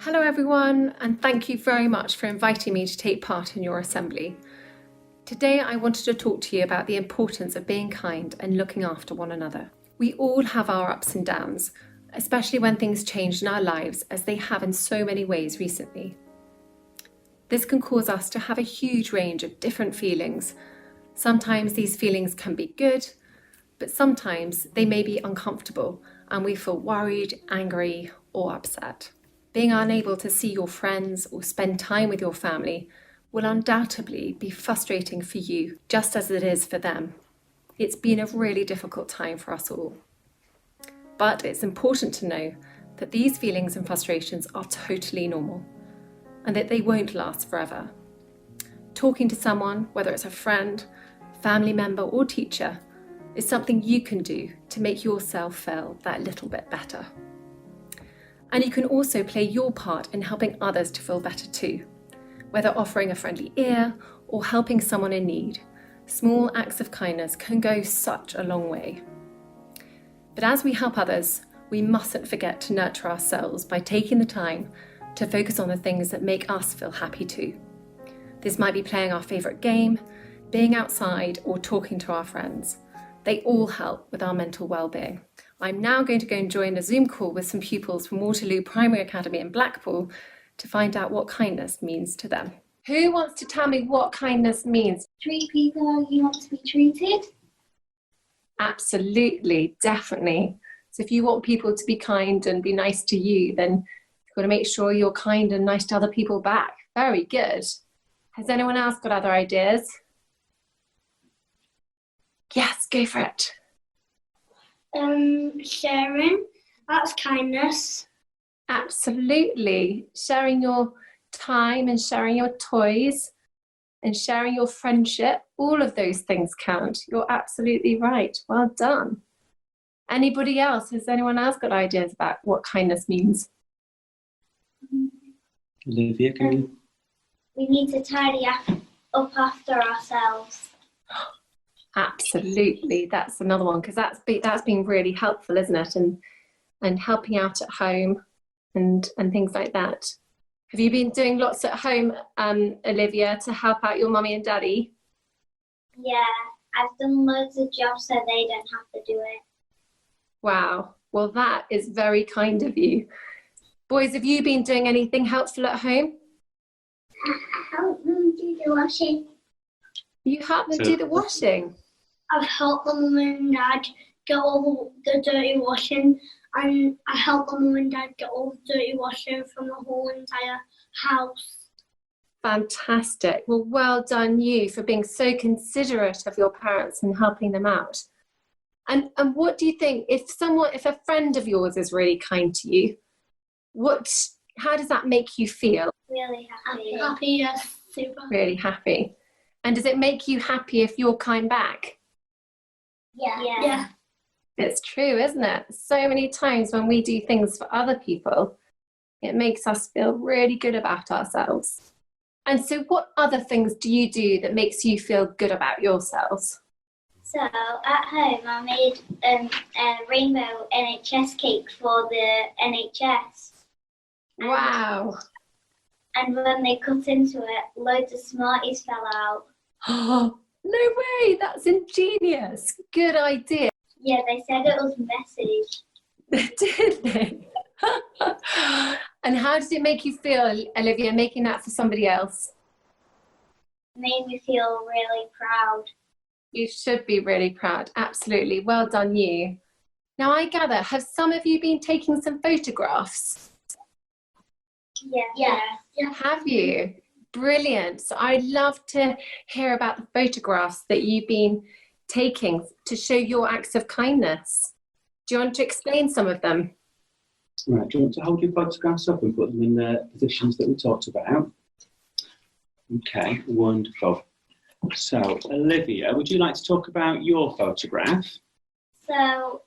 Hello everyone, and thank you very much for inviting me to take part in your assembly. Today I wanted to talk to you about the importance of being kind and looking after one another. We all have our ups and downs, especially when things change in our lives as they have in so many ways recently. This can cause us to have a huge range of different feelings. Sometimes these feelings can be good, but sometimes they may be uncomfortable and we feel worried, angry, or upset. Being unable to see your friends or spend time with your family will undoubtedly be frustrating for you, just as it is for them. It's been a really difficult time for us all. But it's important to know that these feelings and frustrations are totally normal and that they won't last forever. Talking to someone, whether it's a friend, family member, or teacher, is something you can do to make yourself feel that little bit better. And you can also play your part in helping others to feel better too, whether offering a friendly ear or helping someone in need. Small acts of kindness can go such a long way. But as we help others, we mustn't forget to nurture ourselves by taking the time to focus on the things that make us feel happy too. This might be playing our favourite game, being outside, or talking to our friends. They all help with our mental well-being. I'm now going to go and join a Zoom call with some pupils from Waterloo Primary Academy in Blackpool to find out what kindness means to them. Who wants to tell me what kindness means? Treat people how you want to be treated. Absolutely, definitely. So if you want people to be kind and be nice to you, then you've got to make sure you're kind and nice to other people back. Very good. Has anyone else got other ideas? Yes, go for it. Sharing, that's kindness. Absolutely. Sharing your time and sharing your toys and sharing your friendship, all of those things count. You're absolutely right. Well done. Anybody else? Has anyone else got ideas about what kindness means? Olivia, can you? We need to tidy up after ourselves. Absolutely, that's another one, because that's been really helpful, isn't it? And helping out at home and things like that. Have you been doing lots at home, Olivia, to help out your mummy and daddy? Yeah, I've done loads of jobs so they don't have to do it. Wow, well that is very kind of you. Boys, have you been doing anything helpful at home? I help them do the washing. You help them do the washing? I've helped my mum and dad get all the dirty washing, and I help my mum and dad get all the dirty washing from the whole entire house. Fantastic. Well, well done you for being so considerate of your parents and helping them out. And what do you think, if a friend of yours is really kind to you, how does that make you feel? Really happy. Happy, yes, super. Really happy. And does it make you happy if you're kind back? Yeah. It's true, isn't it? So many times when we do things for other people, it makes us feel really good about ourselves. And so what other things do you do that makes you feel good about yourselves? So at home I made a rainbow NHS cake for the NHS. Wow. And when they cut into it, loads of Smarties fell out. Oh, no way, that's ingenious. Good idea. Yeah, they said it was messy. Did they? And how did it make you feel, Olivia, making that for somebody else? It made me feel really proud. You should be really proud. Absolutely. Well done you. Now I gather, have some of you been taking some photographs? Yeah. Have you? Brilliant. So I'd love to hear about the photographs that you've been taking to show your acts of kindness. Do you want to explain some of them? Right, do you want to hold your photographs up and put them in the positions that we talked about? Okay, wonderful. So, Olivia, would you like to talk about your photograph? So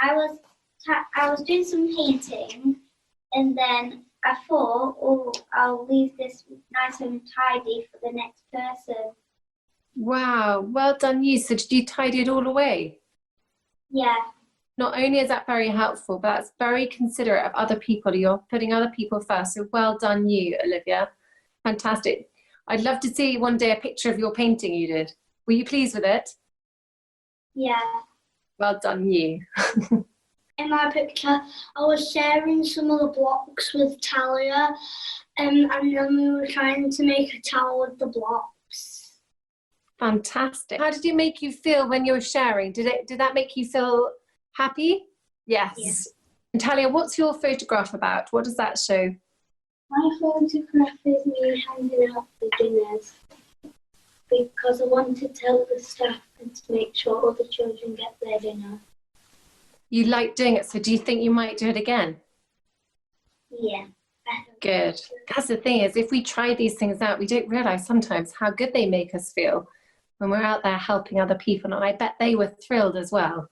I was doing some painting, and then I thought, I'll leave this nice and tidy for the next person. Wow, well done you. So did you tidy it all away? Yeah. Not only is that very helpful, but that's very considerate of other people. You're putting other people first. So well done you, Olivia. Fantastic. I'd love to see one day a picture of your painting you did. Were you pleased with it? Yeah. Well done you. In my picture, I was sharing some of the blocks with Talia, and then we were trying to make a tower with the blocks. Fantastic. How did it make you feel when you were sharing? Did that make you feel happy? Yes. Yeah. And Talia, what's your photograph about? What does that show? My photograph is me handing out the dinners because I wanted to tell the staff and to make sure all the children get their dinner. You like doing it, so do you think you might do it again? Yeah. Good. That's the thing, is if we try these things out, we don't realise sometimes how good they make us feel when we're out there helping other people. And I bet they were thrilled as well.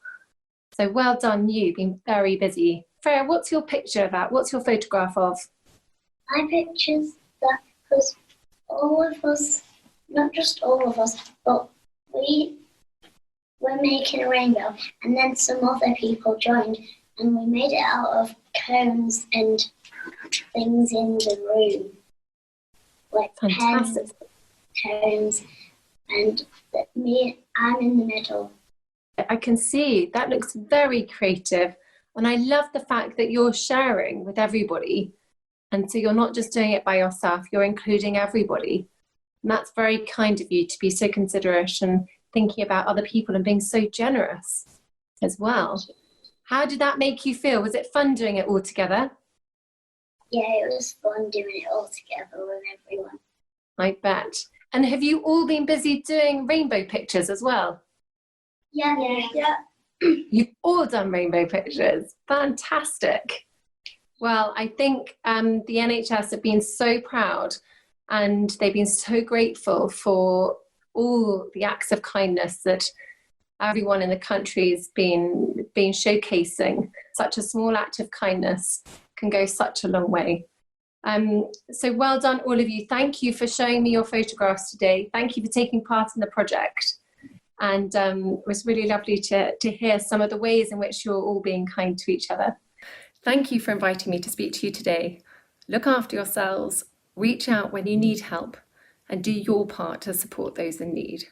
So well done you, been very busy. Freya, what's your picture about? What's your photograph of? My picture's that because all of us, not just all of us, but we're making a rainbow, and then some other people joined, and we made it out of cones and things in the room, like Fantastic. pens, cones, and I'm in the middle. I can see that looks very creative, and I love the fact that you're sharing with everybody, and so you're not just doing it by yourself, you're including everybody, and that's very kind of you to be so considerate and thinking about other people and being so generous as well. How did that make you feel? Was it fun doing it all together? Yeah, it was fun doing it all together with everyone. I bet. And have you all been busy doing rainbow pictures as well? Yeah. You've all done rainbow pictures. Fantastic. Well, I think the NHS have been so proud, and they've been so grateful for all the acts of kindness that everyone in the country has been showcasing. Such a small act of kindness can go such a long way. So well done, all of you. Thank you for showing me your photographs today. Thank you for taking part in the project. And it was really lovely to hear some of the ways in which you're all being kind to each other. Thank you for inviting me to speak to you today. Look after yourselves, reach out when you need help, and do your part to support those in need.